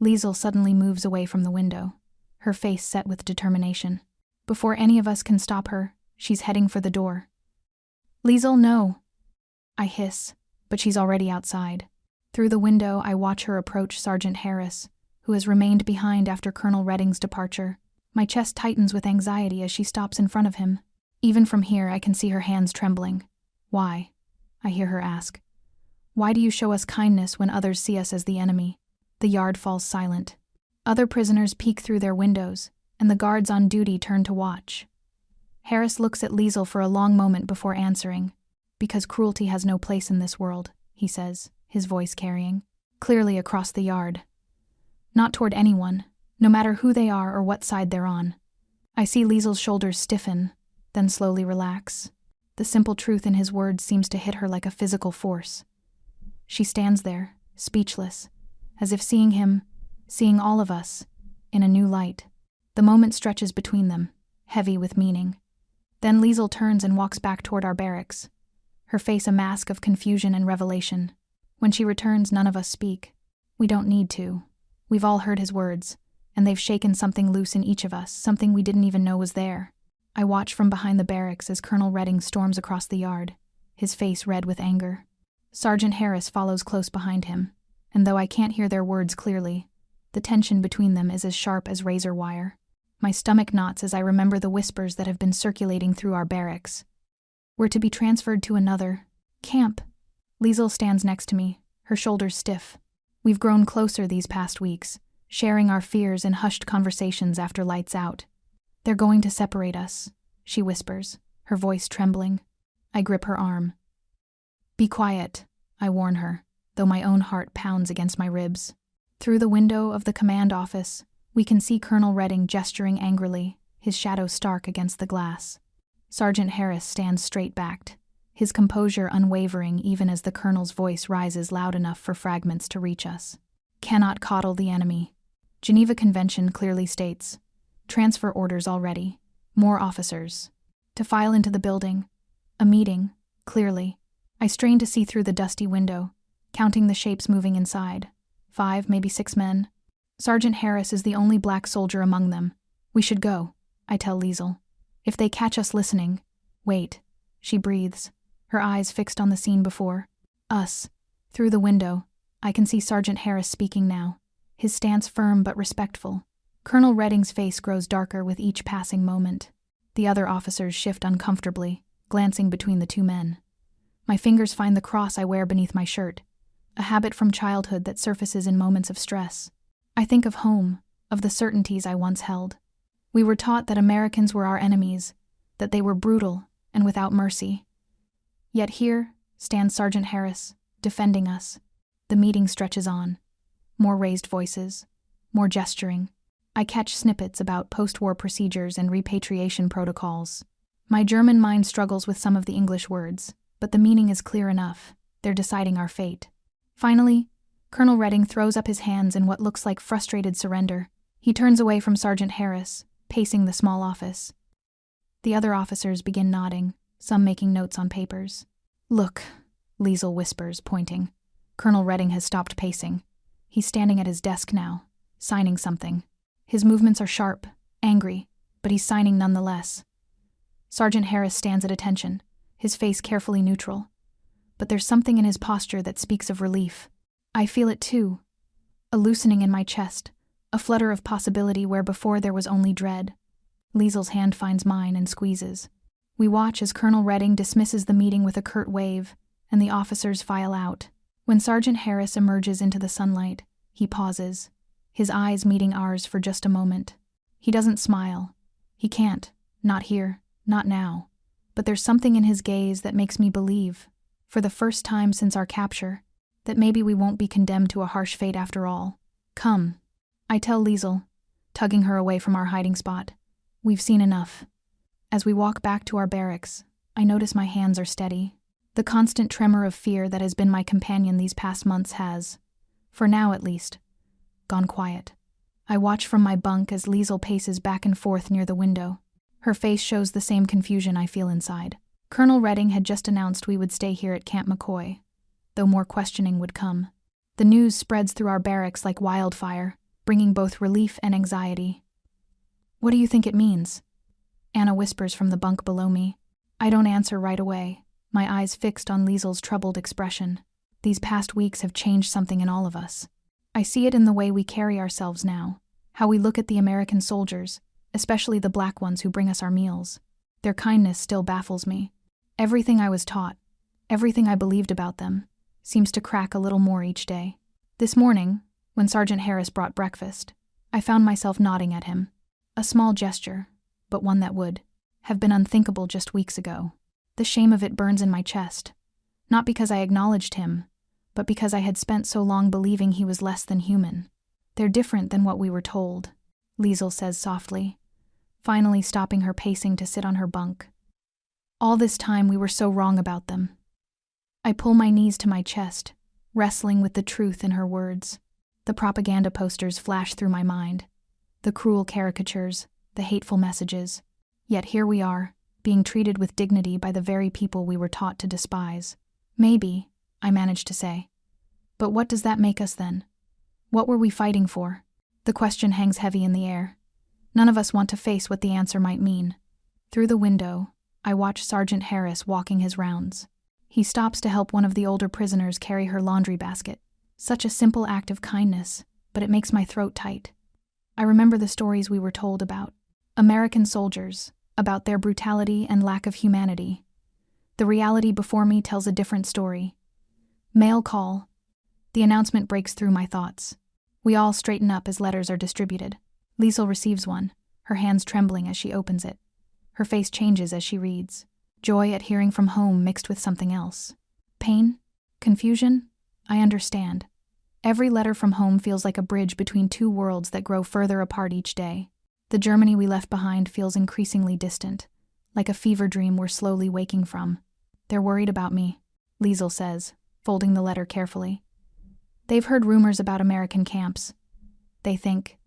S1: Liesel suddenly moves away from the window, her face set with determination. Before any of us can stop her, she's heading for the door. Liesel, no. I hiss, but she's already outside. Through the window, I watch her approach Sergeant Harris, who has remained behind after Colonel Redding's departure. My chest tightens with anxiety as she stops in front of him. Even from here, I can see her hands trembling. Why? I hear her ask. Why do you show us kindness when others see us as the enemy? The yard falls silent. Other prisoners peek through their windows, and the guards on duty turn to watch. Harris looks at Liesel for a long moment before answering. Because cruelty has no place in this world, he says, his voice carrying clearly across the yard. Not toward anyone, no matter who they are or what side they're on. I see Liesel's shoulders stiffen, then slowly relax. The simple truth in his words seems to hit her like a physical force. She stands there, speechless, as if seeing him, seeing all of us, in a new light. The moment stretches between them, heavy with meaning. Then Liesel turns and walks back toward our barracks, her face a mask of confusion and revelation. When she returns, none of us speak. We don't need to. We've all heard his words, and they've shaken something loose in each of us, something we didn't even know was there. I watch from behind the barracks as Colonel Redding storms across the yard, his face red with anger. Sergeant Harris follows close behind him, and though I can't hear their words clearly, the tension between them is as sharp as razor wire. My stomach knots as I remember the whispers that have been circulating through our barracks. We're to be transferred to another camp. Liesel stands next to me, her shoulders stiff. We've grown closer these past weeks, sharing our fears in hushed conversations after lights out. They're going to separate us, she whispers, her voice trembling. I grip her arm. Be quiet, I warn her, though my own heart pounds against my ribs. Through the window of the command office, we can see Colonel Redding gesturing angrily, his shadow stark against the glass. Sergeant Harris stands straight-backed, his composure unwavering even as the colonel's voice rises loud enough for fragments to reach us. Cannot coddle the enemy. Geneva Convention clearly states. Transfer orders already. More officers. To file into the building. A meeting, clearly. I strain to see through the dusty window, counting the shapes moving inside. 5, maybe 6 men. Sergeant Harris is the only black soldier among them. We should go, I tell Liesel. If they catch us listening. Wait, she breathes, her eyes fixed on the scene before. Us. Through the window, I can see Sergeant Harris speaking now, his stance firm but respectful. Colonel Redding's face grows darker with each passing moment. The other officers shift uncomfortably, glancing between the two men. My fingers find the cross I wear beneath my shirt, a habit from childhood that surfaces in moments of stress. I think of home, of the certainties I once held. We were taught that Americans were our enemies, that they were brutal and without mercy. Yet here stands Sergeant Harris, defending us. The meeting stretches on. More raised voices. More gesturing. I catch snippets about post-war procedures and repatriation protocols. My German mind struggles with some of the English words, but the meaning is clear enough. They're deciding our fate. Finally, Colonel Redding throws up his hands in what looks like frustrated surrender. He turns away from Sergeant Harris, pacing the small office. The other officers begin nodding, some making notes on papers. "Look," Liesl whispers, pointing. Colonel Redding has stopped pacing. He's standing at his desk now, signing something. His movements are sharp, angry, but he's signing nonetheless. Sergeant Harris stands at attention, his face carefully neutral. But there's something in his posture that speaks of relief. I feel it too. A loosening in my chest, a flutter of possibility where before there was only dread. Liesl's hand finds mine and squeezes. We watch as Colonel Redding dismisses the meeting with a curt wave, and the officers file out. When Sergeant Harris emerges into the sunlight, he pauses, his eyes meeting ours for just a moment. He doesn't smile. He can't. Not here. Not now. But there's something in his gaze that makes me believe, for the first time since our capture, that maybe we won't be condemned to a harsh fate after all. "Come," I tell Liesl, tugging her away from our hiding spot. "We've seen enough." As we walk back to our barracks, I notice my hands are steady. The constant tremor of fear that has been my companion these past months has, for now at least, gone quiet. I watch from my bunk as Liesl paces back and forth near the window. Her face shows the same confusion I feel inside. Colonel Redding had just announced we would stay here at Camp McCoy, though more questioning would come. The news spreads through our barracks like wildfire, bringing both relief and anxiety. "What do you think it means?" Anna whispers from the bunk below me. I don't answer right away, my eyes fixed on Liesl's troubled expression. These past weeks have changed something in all of us. I see it in the way we carry ourselves now, how we look at the American soldiers, especially the black ones who bring us our meals. Their kindness still baffles me. Everything I was taught, everything I believed about them, seems to crack a little more each day. This morning, when Sergeant Harris brought breakfast, I found myself nodding at him. A small gesture, but one that would have been unthinkable just weeks ago. The shame of it burns in my chest, not because I acknowledged him, but because I had spent so long believing he was less than human. "They're different than what we were told," Liesl says softly, finally stopping her pacing to sit on her bunk. "All this time we were so wrong about them." I pull my knees to my chest, wrestling with the truth in her words. The propaganda posters flash through my mind, the cruel caricatures, the hateful messages. Yet here we are, being treated with dignity by the very people we were taught to despise. "Maybe," I managed to say. "But what does that make us then? What were we fighting for?" The question hangs heavy in the air. None of us want to face what the answer might mean. Through the window, I watch Sergeant Harris walking his rounds. He stops to help one of the older prisoners carry her laundry basket. Such a simple act of kindness, but it makes my throat tight. I remember the stories we were told about American soldiers, about their brutality and lack of humanity. The reality before me tells a different story. Mail call. The announcement breaks through my thoughts. We all straighten up as letters are distributed. Liesl receives one, her hands trembling as she opens it. Her face changes as she reads. Joy at hearing from home mixed with something else. Pain? Confusion? I understand. Every letter from home feels like a bridge between two worlds that grow further apart each day. The Germany we left behind feels increasingly distant, like a fever dream we're slowly waking from. "They're worried about me," Liesl says, folding the letter carefully. "They've heard rumors about American camps. They think..."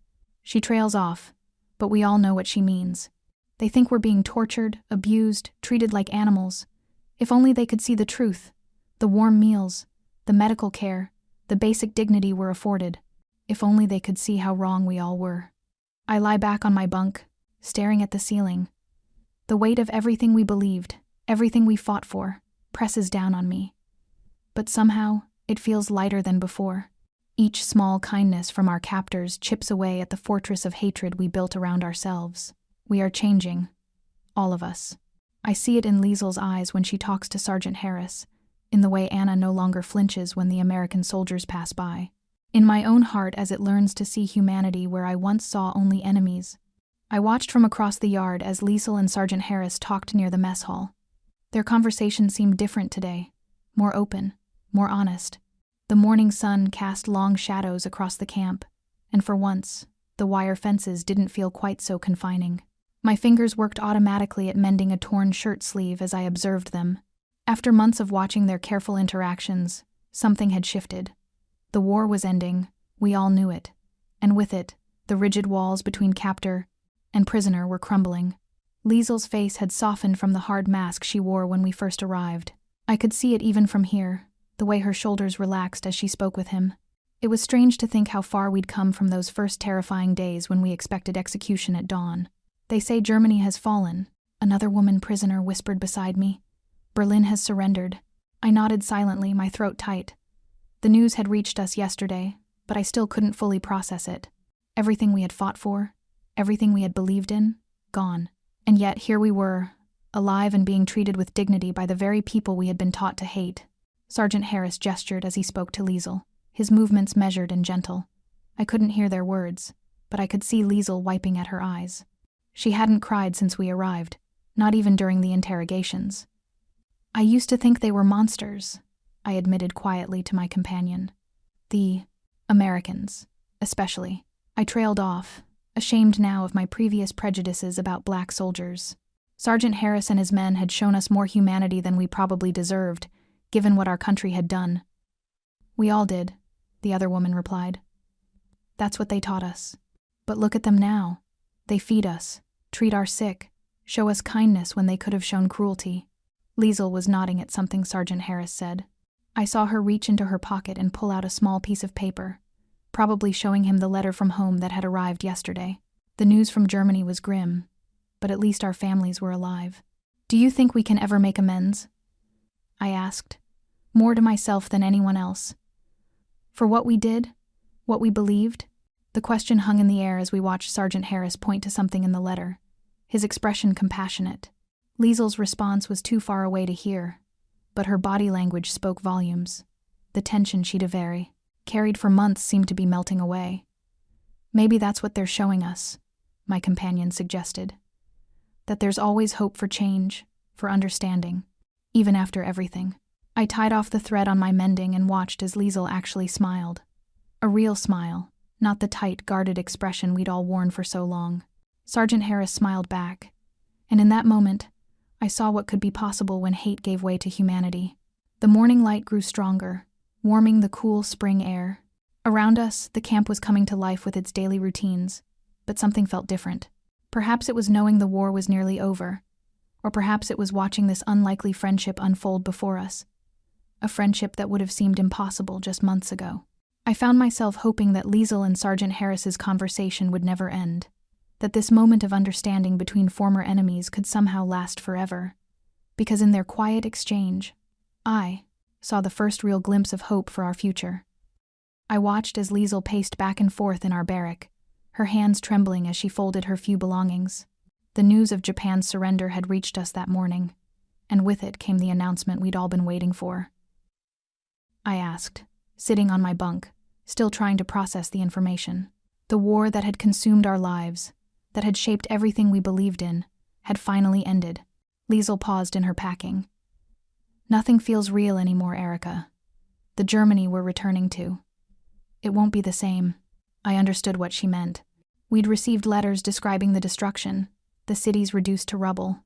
S1: She trails off, but we all know what she means. They think we're being tortured, abused, treated like animals. If only they could see the truth, the warm meals, the medical care, the basic dignity we're afforded. If only they could see how wrong we all were. I lie back on my bunk, staring at the ceiling. The weight of everything we believed, everything we fought for, presses down on me. But somehow, it feels lighter than before. Each small kindness from our captors chips away at the fortress of hatred we built around ourselves. We are changing. All of us. I see it in Liesl's eyes when she talks to Sergeant Harris, in the way Anna no longer flinches when the American soldiers pass by. In my own heart as it learns to see humanity where I once saw only enemies. I watched from across the yard as Liesl and Sergeant Harris talked near the mess hall. Their conversation seemed different today, more open, more honest. The morning sun cast long shadows across the camp, and for once, the wire fences didn't feel quite so confining. My fingers worked automatically at mending a torn shirt sleeve as I observed them. After months of watching their careful interactions, something had shifted. The war was ending, we all knew it, and with it, the rigid walls between captor and prisoner were crumbling. Liesel's face had softened from the hard mask she wore when we first arrived. I could see it even from here, the way her shoulders relaxed as she spoke with him. It was strange to think how far we'd come from those first terrifying days when we expected execution at dawn. "They say Germany has fallen," another woman prisoner whispered beside me. "Berlin has surrendered." I nodded silently, my throat tight. The news had reached us yesterday, but I still couldn't fully process it. Everything we had fought for, everything we had believed in, gone. And yet here we were, alive and being treated with dignity by the very people we had been taught to hate. Sergeant Harris gestured as he spoke to Liesel, his movements measured and gentle. I couldn't hear their words, but I could see Liesel wiping at her eyes. She hadn't cried since we arrived, not even during the interrogations. "I used to think they were monsters," I admitted quietly to my companion. "The Americans, especially." I trailed off, ashamed now of my previous prejudices about black soldiers. Sergeant Harris and his men had shown us more humanity than we probably deserved, given what our country had done. "We all did," the other woman replied. "That's what they taught us. But look at them now. They feed us, treat our sick, show us kindness when they could have shown cruelty." Liesel was nodding at something Sergeant Harris said. I saw her reach into her pocket and pull out a small piece of paper, probably showing him the letter from home that had arrived yesterday. The news from Germany was grim, but at least our families were alive. "Do you think we can ever make amends?" I asked, more to myself than anyone else. For what we did, what we believed, the question hung in the air as we watched Sergeant Harris point to something in the letter, his expression compassionate. Liesel's response was too far away to hear, but her body language spoke volumes. The tension she'd carried for months seemed to be melting away. "Maybe that's what they're showing us," my companion suggested. "That there's always hope for change, for understanding, even after everything." I tied off the thread on my mending and watched as Liesel actually smiled. A real smile, not the tight, guarded expression we'd all worn for so long. Sergeant Harris smiled back, and in that moment, I saw what could be possible when hate gave way to humanity. The morning light grew stronger, warming the cool spring air. Around us, the camp was coming to life with its daily routines, but something felt different. Perhaps it was knowing the war was nearly over, or perhaps it was watching this unlikely friendship unfold before us, a friendship that would have seemed impossible just months ago. I found myself hoping that Liesel and Sergeant Harris's conversation would never end, that this moment of understanding between former enemies could somehow last forever, because in their quiet exchange, I saw the first real glimpse of hope for our future. I watched as Liesel paced back and forth in our barrack, her hands trembling as she folded her few belongings. The news of Japan's surrender had reached us that morning, and with it came the announcement we'd all been waiting for. I asked, sitting on my bunk, still trying to process the information. The war that had consumed our lives, that had shaped everything we believed in, had finally ended. Liesel paused in her packing. "Nothing feels real anymore, Erica. The Germany we're returning to. It won't be the same." I understood what she meant. We'd received letters describing the destruction, the cities reduced to rubble.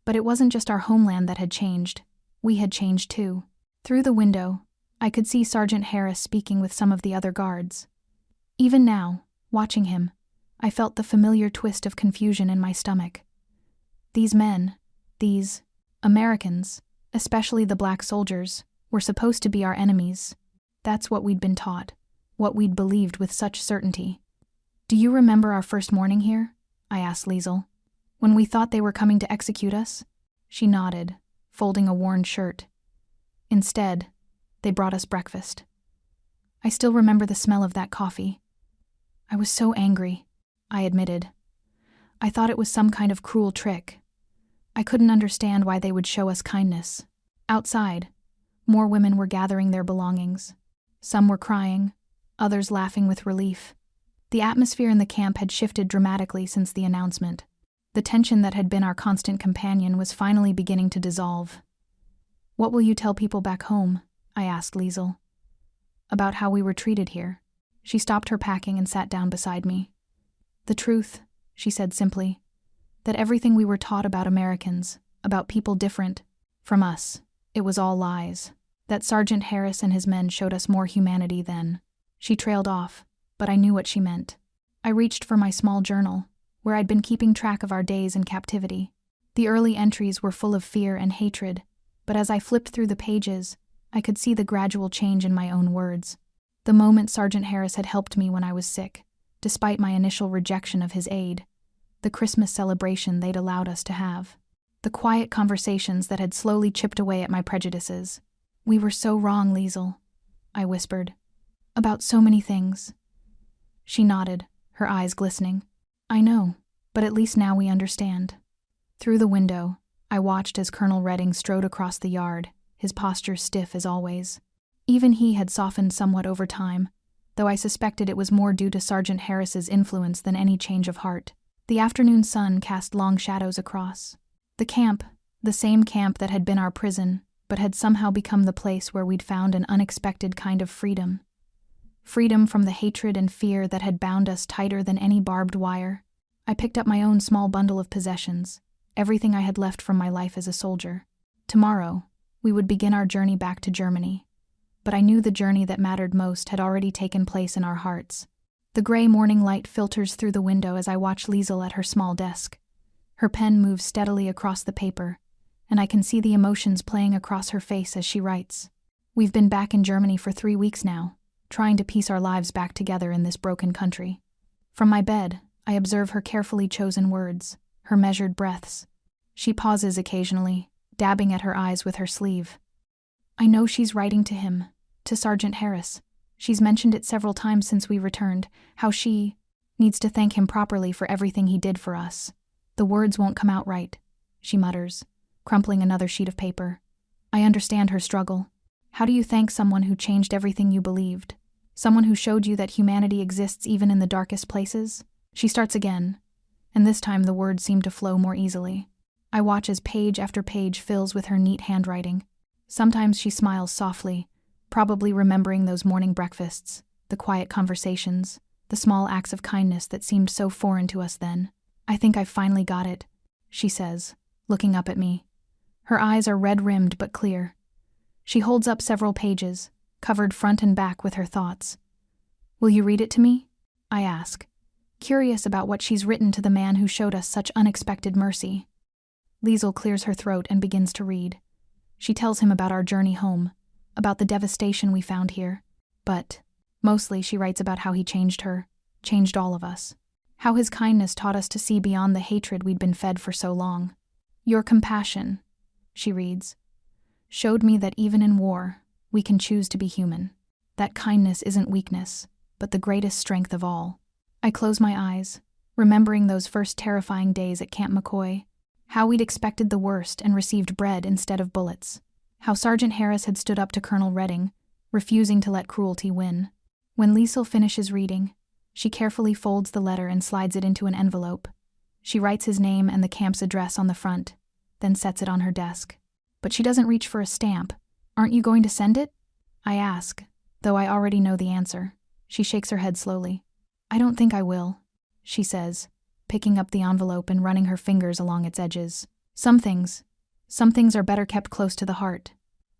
S1: But it wasn't just our homeland that had changed. We had changed too. Through the window, I could see Sergeant Harris speaking with some of the other guards. Even now, watching him, I felt the familiar twist of confusion in my stomach. These men, these Americans, especially the black soldiers, were supposed to be our enemies. That's what we'd been taught, what we'd believed with such certainty. "Do you remember our first morning here?" I asked Liesel. "When we thought they were coming to execute us?" She nodded, folding a worn shirt. "Instead, they brought us breakfast. I still remember the smell of that coffee. I was so angry," I admitted. "I thought it was some kind of cruel trick. I couldn't understand why they would show us kindness." Outside, more women were gathering their belongings. Some were crying, others laughing with relief. The atmosphere in the camp had shifted dramatically since the announcement. The tension that had been our constant companion was finally beginning to dissolve. "What will you tell people back home?" I asked Liesel. about how we were treated here. She stopped her packing and sat down beside me. The truth, she said simply, that everything we were taught about Americans, about people different from us, it was all lies. That Sergeant Harris and his men showed us more humanity then. She trailed off, but I knew what she meant. I reached for my small journal, where I'd been keeping track of our days in captivity. The early entries were full of fear and hatred, but as I flipped through the pages, I could see the gradual change in my own words. The moment Sergeant Harris had helped me when I was sick, despite my initial rejection of his aid. The Christmas celebration they'd allowed us to have. The quiet conversations that had slowly chipped away at my prejudices. "We were so wrong, Liesel," I whispered. "About so many things." She nodded, her eyes glistening. "I know, but at least now we understand." Through the window, I watched as Colonel Redding strode across the yard, his posture stiff as always. Even he had softened somewhat over time, though I suspected it was more due to Sergeant Harris's influence than any change of heart. The afternoon sun cast long shadows across. The camp, the same camp that had been our prison, but had somehow become the place where we'd found an unexpected kind of freedom. Freedom from the hatred and fear that had bound us tighter than any barbed wire. I picked up my own small bundle of possessions, everything I had left from my life as a soldier. Tomorrow, we would begin our journey back to Germany. But I knew the journey that mattered most had already taken place in our hearts. The gray morning light filters through the window as I watch Liesel at her small desk. Her pen moves steadily across the paper, and I can see the emotions playing across her face as she writes. We've been back in Germany for 3 weeks now, trying to piece our lives back together in this broken country. From my bed, I observe her carefully chosen words, her measured breaths. She pauses occasionally, dabbing at her eyes with her sleeve. I know she's writing to him, to Sergeant Harris. She's mentioned it several times since we returned, how she needs to thank him properly for everything he did for us. The words won't come out right, she mutters, crumpling another sheet of paper. I understand her struggle. How do you thank someone who changed everything you believed? Someone who showed you that humanity exists even in the darkest places? She starts again, and this time the words seem to flow more easily. I watch as page after page fills with her neat handwriting. Sometimes she smiles softly, probably remembering those morning breakfasts, the quiet conversations, the small acts of kindness that seemed so foreign to us then. I think I've finally got it, she says, looking up at me. Her eyes are red-rimmed but clear. She holds up several pages, covered front and back with her thoughts. Will you read it to me? I ask, curious about what she's written to the man who showed us such unexpected mercy. Liesel clears her throat and begins to read. She tells him about our journey home, about the devastation we found here, but mostly she writes about how he changed her, changed all of us. How his kindness taught us to see beyond the hatred we'd been fed for so long. Your compassion, she reads, showed me that even in war, we can choose to be human. That kindness isn't weakness, but the greatest strength of all. I close my eyes, remembering those first terrifying days at Camp McCoy, how we'd expected the worst and received bread instead of bullets. How Sergeant Harris had stood up to Colonel Redding, refusing to let cruelty win. When Liesel finishes reading, she carefully folds the letter and slides it into an envelope. She writes his name and the camp's address on the front, then sets it on her desk. But she doesn't reach for a stamp. Aren't you going to send it? I ask, though I already know the answer. She shakes her head slowly. I don't think I will, she says, picking up the envelope and running her fingers along its edges. Some things are better kept close to the heart.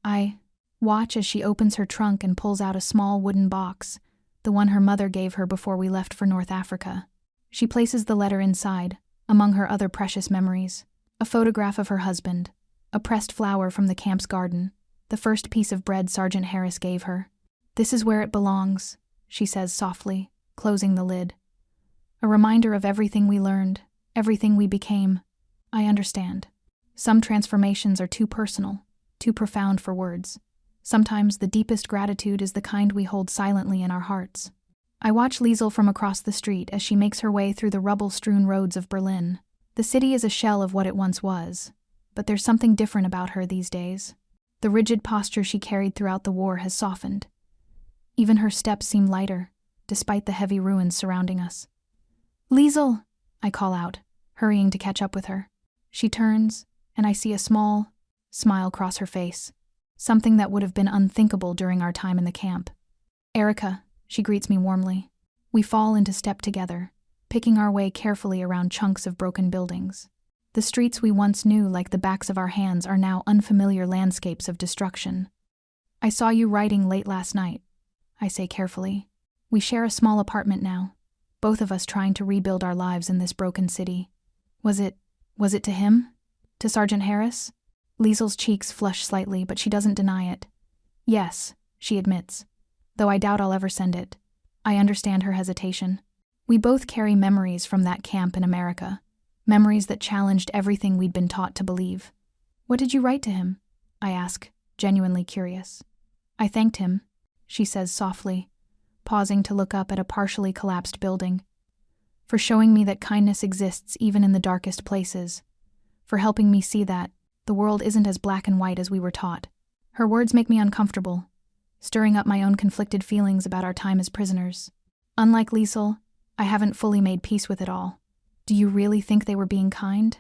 S1: I watch as she opens her trunk and pulls out a small wooden box, the one her mother gave her before we left for North Africa. She places the letter inside, among her other precious memories. A photograph of her husband, a pressed flower from the camp's garden, the first piece of bread Sergeant Harris gave her. This is where it belongs, she says softly, closing the lid. A reminder of everything we learned, everything we became. I understand. Some transformations are too personal, too profound for words. Sometimes the deepest gratitude is the kind we hold silently in our hearts. I watch Liesel from across the street as she makes her way through the rubble-strewn roads of Berlin. The city is a shell of what it once was, but there's something different about her these days. The rigid posture she carried throughout the war has softened. Even her steps seem lighter, despite the heavy ruins surrounding us. Liesel, I call out, hurrying to catch up with her. She turns, and I see a small smile cross her face, something that would have been unthinkable during our time in the camp. Erica, she greets me warmly. We fall into step together, picking our way carefully around chunks of broken buildings. The streets we once knew like the backs of our hands are now unfamiliar landscapes of destruction. I saw you writing late last night, I say carefully. We share a small apartment now, both of us trying to rebuild our lives in this broken city. Was it to him? To Sergeant Harris? Liesel's cheeks flush slightly, but she doesn't deny it. Yes, she admits, though I doubt I'll ever send it. I understand her hesitation. We both carry memories from that camp in America, memories that challenged everything we'd been taught to believe. What did you write to him? I ask, genuinely curious. I thanked him, she says softly, pausing to look up at a partially collapsed building, for showing me that kindness exists even in the darkest places, for helping me see that the world isn't as black and white as we were taught. Her words make me uncomfortable, stirring up my own conflicted feelings about our time as prisoners. Unlike Liesel, I haven't fully made peace with it all. Do you really think they were being kind?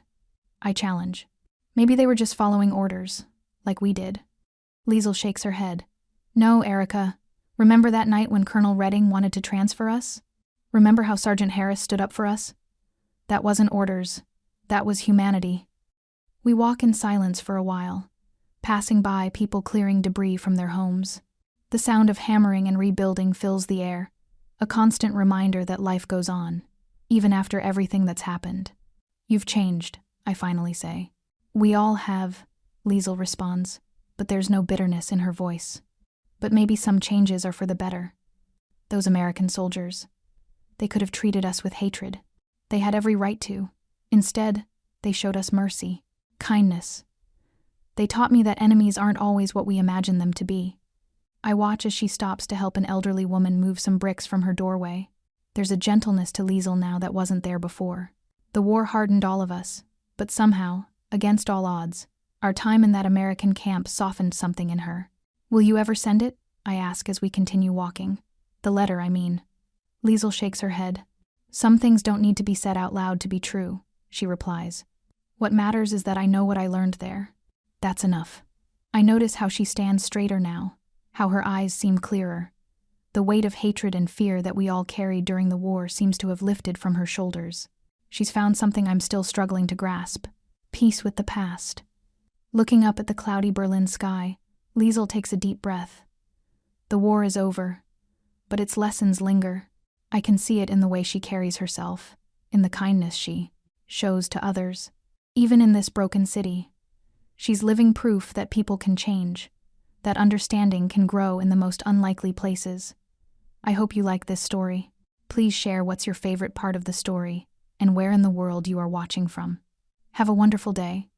S1: I challenge. Maybe they were just following orders, like we did. Liesel shakes her head. No, Erica. Remember that night when Colonel Redding wanted to transfer us? Remember how Sergeant Harris stood up for us? That wasn't orders. That was humanity. We walk in silence for a while, passing by people clearing debris from their homes. The sound of hammering and rebuilding fills the air, a constant reminder that life goes on, even after everything that's happened. You've changed, I finally say. We all have, Liesel responds, but there's no bitterness in her voice. But maybe some changes are for the better. Those American soldiers, they could have treated us with hatred. They had every right to. Instead, they showed us mercy, kindness. They taught me that enemies aren't always what we imagine them to be. I watch as she stops to help an elderly woman move some bricks from her doorway. There's a gentleness to Liesel now that wasn't there before. The war hardened all of us, but somehow, against all odds, our time in that American camp softened something in her. Will you ever send it? I ask as we continue walking. The letter, I mean. Liesel shakes her head. Some things don't need to be said out loud to be true, she replies. What matters is that I know what I learned there. That's enough. I notice how she stands straighter now, how her eyes seem clearer. The weight of hatred and fear that we all carried during the war seems to have lifted from her shoulders. She's found something I'm still struggling to grasp. Peace with the past. Looking up at the cloudy Berlin sky, Liesel takes a deep breath. The war is over, but its lessons linger. I can see it in the way she carries herself, in the kindness she shows to others. Even in this broken city, she's living proof that people can change, that understanding can grow in the most unlikely places. I hope you like this story. Please share what's your favorite part of the story and where in the world you are watching from. Have a wonderful day.